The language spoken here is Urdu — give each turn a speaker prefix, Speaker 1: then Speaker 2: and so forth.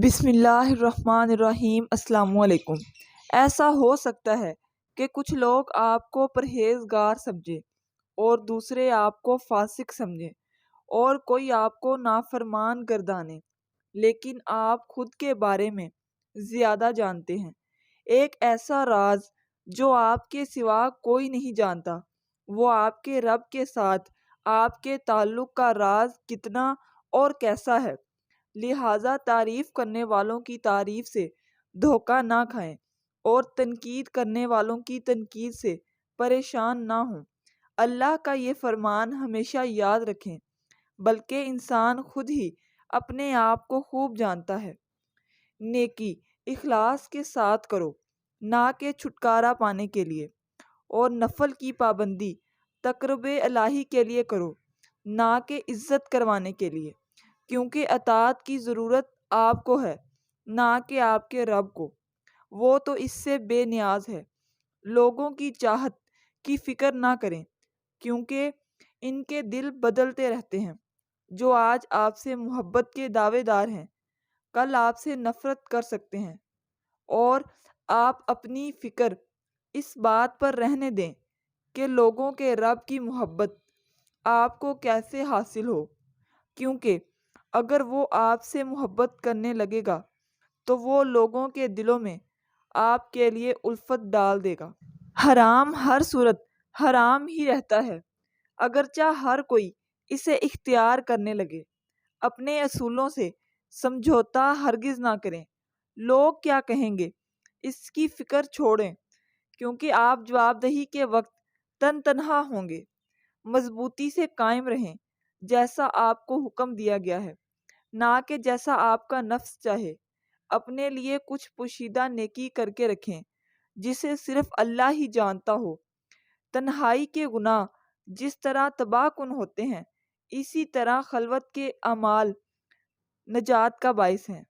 Speaker 1: بسم اللہ الرحمن الرحیم۔ السلام علیکم۔ ایسا ہو سکتا ہے کہ کچھ لوگ آپ کو پرہیزگار سمجھے اور دوسرے آپ کو فاسق سمجھیں اور کوئی آپ کو نافرمان گردانے، لیکن آپ خود کے بارے میں زیادہ جانتے ہیں۔ ایک ایسا راز جو آپ کے سوا کوئی نہیں جانتا، وہ آپ کے رب کے ساتھ آپ کے تعلق کا راز کتنا اور کیسا ہے۔ لہٰذا تعریف کرنے والوں کی تعریف سے دھوکہ نہ کھائیں اور تنقید کرنے والوں کی تنقید سے پریشان نہ ہوں۔ اللہ کا یہ فرمان ہمیشہ یاد رکھیں، بلکہ انسان خود ہی اپنے آپ کو خوب جانتا ہے۔ نیکی اخلاص کے ساتھ کرو، نہ کہ چھٹکارا پانے کے لیے، اور نفل کی پابندی تقرب الہی کے لیے کرو، نہ کہ عزت کروانے کے لیے، کیونکہ اطاعت کی ضرورت آپ کو ہے، نہ کہ آپ کے رب کو۔ وہ تو اس سے بے نیاز ہے۔ لوگوں کی چاہت کی فکر نہ کریں، کیونکہ ان کے دل بدلتے رہتے ہیں۔ جو آج آپ سے محبت کے دعوے دار ہیں، کل آپ سے نفرت کر سکتے ہیں، اور آپ اپنی فکر اس بات پر رہنے دیں کہ لوگوں کے رب کی محبت آپ کو کیسے حاصل ہو، کیونکہ اگر وہ آپ سے محبت کرنے لگے گا تو وہ لوگوں کے دلوں میں آپ کے لیے الفت ڈال دے گا۔ حرام ہر صورت حرام ہی رہتا ہے، اگرچہ ہر کوئی اسے اختیار کرنے لگے۔ اپنے اصولوں سے سمجھوتا ہرگز نہ کریں۔ لوگ کیا کہیں گے اس کی فکر چھوڑیں، کیونکہ آپ جواب دہی کے وقت تنہا ہوں گے۔ مضبوطی سے قائم رہیں، جیسا آپ کو حکم دیا گیا ہے، نہ کہ جیسا آپ کا نفس چاہے۔ اپنے لیے کچھ پوشیدہ نیکی کر کے رکھیں جسے صرف اللہ ہی جانتا ہو۔ تنہائی کے گناہ جس طرح تباہ کن ہوتے ہیں، اسی طرح خلوت کے اعمال نجات کا باعث ہیں۔